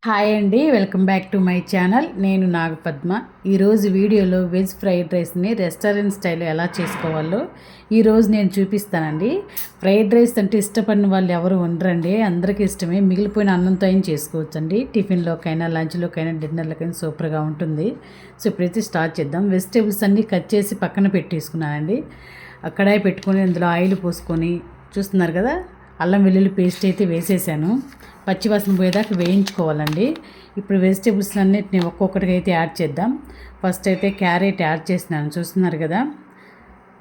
Hi అండి, welcome back to my channel. నేను నాగపద్మ. ఈరోజు వీడియోలో వెజ్ ఫ్రైడ్ రైస్ని రెస్టారెంట్ స్టైల్లో ఎలా చేసుకోవాలో ఈరోజు నేను చూపిస్తానండి. ఫ్రైడ్ రైస్ అంటే ఇష్టపడిన వాళ్ళు ఎవరు ఉండరండి, అందరికీ ఇష్టమే. మిగిలిపోయిన అన్నంతో అయినా చేసుకోవచ్చండి. టిఫిన్లోకైనా, లంచ్లోకైనా, డిన్నర్లోకైనా సూపర్గా ఉంటుంది. సో ఇప్పుడైతే స్టార్ట్ చేద్దాం. వెజిటేబుల్స్ అన్నీ కట్ చేసి పక్కన పెట్టేసుకున్నానండి. కడాయి పెట్టుకొని అందులో ఆయిల్ పోసుకొని, చూస్తున్నారు కదా, అల్లం వెల్లుల్లి పేస్ట్ అయితే వేసేసాను. పచ్చివాసన పోయేదాకా వేయించుకోవాలండి. ఇప్పుడు వెజిటేబుల్స్ అన్నిటిని ఒక్కొక్కటిగా అయితే యాడ్ చేద్దాం. ఫస్ట్ అయితే క్యారెట్ యాడ్ చేసినాను, చూస్తున్నారు కదా.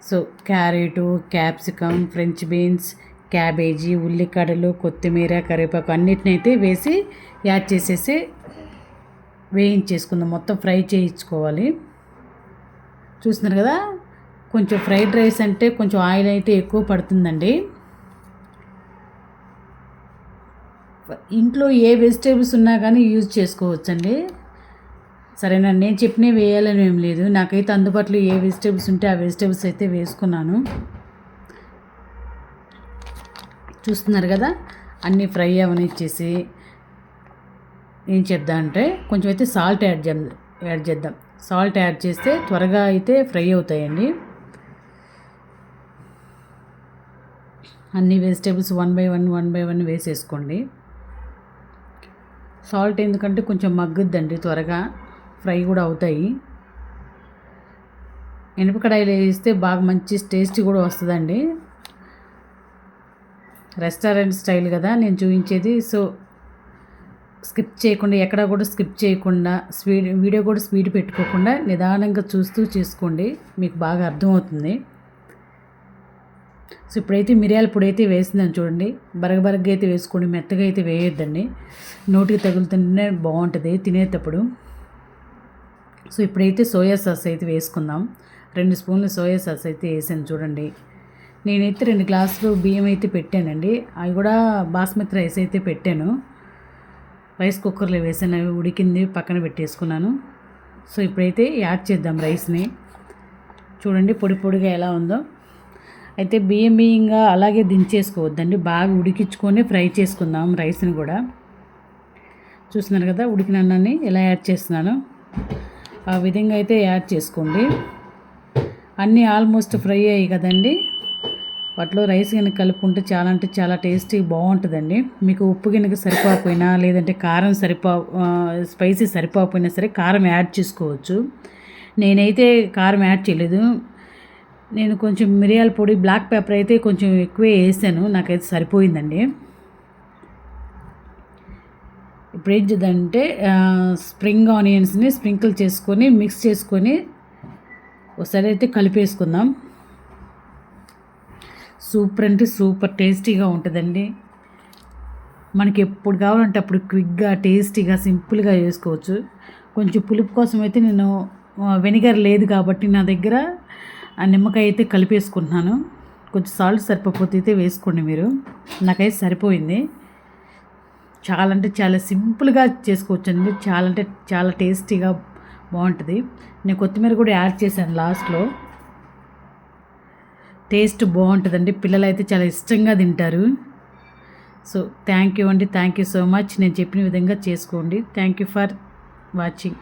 So carrot, capsicum, French beans, cabbage, ఉల్లిగడ్డలు, కొత్తిమీర, కరివేపాకు అన్నిటిని అయితే వేసి యాడ్ చేసేసి వేయించేసుకుందాం. మొత్తం ఫ్రై చేయించుకోవాలి. చూస్తున్నారు కదా, కొంచెం ఫ్రైడ్ రైస్ అంటే కొంచెం ఆయిల్ అయితే ఎక్కువ పడుతుందండి. ఇంట్లో ఏ వెజిటేబుల్స్ ఉన్నా కానీ యూజ్ చేసుకోవచ్చండి. సరేనా, నేను చెప్పినవి వేయాలని ఏం లేదు. నాకైతే అందుబాటులో ఏ వెజిటేబుల్స్ ఉంటే ఆ వెజిటేబుల్స్ అయితే వేసుకున్నాను. చూస్తున్నారు కదా, అన్నీ ఫ్రై అవనిచ్చేసి ఏం చేద్దాం అంటే కొంచెం అయితే సాల్ట్ యాడ్ చేద్దాం. సాల్ట్ యాడ్ చేస్తే త్వరగా అయితే ఫ్రై అవుతాయండి. అన్ని వెజిటేబుల్స్ వన్ బై వన్ వేసేసుకోండి. సాల్ట్ ఎందుకంటే కొంచెం మగ్గుద్దండి, త్వరగా ఫ్రై కూడా అవుతాయి. మిరపకాయలు వేస్తే బాగా మంచి టేస్ట్ కూడా వస్తుందండి. రెస్టారెంట్ స్టైల్ కదా నేను చూపించేది. సో స్కిప్ చేయకుండా, ఎక్కడా కూడా స్కిప్ చేయకుండా, వీడియో కూడా స్పీడ్ పెట్టుకోకుండా నిదానంగా చూస్తూ చేసుకోండి, మీకు బాగా అర్థమవుతుంది. సో ఇప్పుడైతే మిరియాల పొడి అయితే వేసిందని చూడండి. బరగబరగ్గా అయితే వేసుకోండి, మెత్తగా అయితే వేయొద్దండి. నోటికి తగులుతుంటేనే బాగుంటుంది తినేటప్పుడు. సో ఇప్పుడైతే సోయా సాస్ అయితే వేసుకుందాం. 2 స్పూన్లు సోయా సాస్ అయితే వేసాను చూడండి. నేనైతే 2 గ్లాసులు బియ్యం అయితే పెట్టానండి. అవి కూడా బాస్మతి రైస్ అయితే పెట్టాను. రైస్ కుక్కర్లో వేసాను, అవి ఉడికింది, పక్కన పెట్టేసుకున్నాను. సో ఇప్పుడైతే యాడ్ చేద్దాం రైస్ని. చూడండి పొడి పొడిగా ఎలా ఉందో. అయితే బియ్యంగా అలాగే దించేసుకోవద్దండి, బాగా ఉడికించుకొని ఫ్రై చేసుకుందాం రైస్ని కూడా. చూస్తున్నారు కదా, ఉడికిన అన్నాన్ని ఎలా యాడ్ చేస్తున్నాను, ఆ విధంగా అయితే యాడ్ చేసుకోండి. అన్నీ ఆల్మోస్ట్ ఫ్రై అయ్యాయి కదండి. వాటిలో రైస్ కనుక కలుపుకుంటే చాలా అంటే చాలా టేస్టీ బాగుంటుందండి. మీకు ఉప్పు కనుక సరిపోకపోయినా, లేదంటే కారం స్పైసీ సరిపోకపోయినా సరే కారం యాడ్ చేసుకోవచ్చు. నేనైతే కారం యాడ్ చేయలేదు. నేను కొంచెం మిరియాల పొడి, బ్లాక్ పెప్పర్ అయితే కొంచెం ఎక్కువే వేసాను, నాకైతే సరిపోయిందండి. ఇప్పుడు ఏం చేద్దామంటే స్ప్రింగ్ ఆనియన్స్ని స్ప్రింకిల్ చేసుకొని మిక్స్ చేసుకొని ఒకసారి అయితే కలిపేసుకుందాం. సూపర్ అంటే సూపర్ టేస్టీగా ఉంటుందండి. మనకి ఎప్పుడు కావాలంటే అప్పుడు క్విక్గా, టేస్టీగా, సింపుల్గా చేసుకోవచ్చు. కొంచెం పులుపు కోసం అయితే నేను వెనిగర్ లేదు కాబట్టి నా దగ్గర ఆ నిమ్మకాయ అయితే కలిపేసుకుంటున్నాను. కొంచెం సాల్ట్ సరిపోతే అయితే వేసుకోండి మీరు. నాకైతే సరిపోయింది. చాలా అంటే చాలా సింపుల్గా చేసుకోవచ్చండి. చాలా అంటే చాలా టేస్టీగా బాగుంటుంది. నేను కొత్తిమీర కూడా యాడ్ చేశాను లాస్ట్లో. టేస్ట్ బాగుంటుందండి, పిల్లలు అయితే చాలా ఇష్టంగా తింటారు. సో థ్యాంక్ యూ అండి, థ్యాంక్ యూ సో మచ్. నేను చెప్పిన విధంగా చేసుకోండి. Thank you for watching.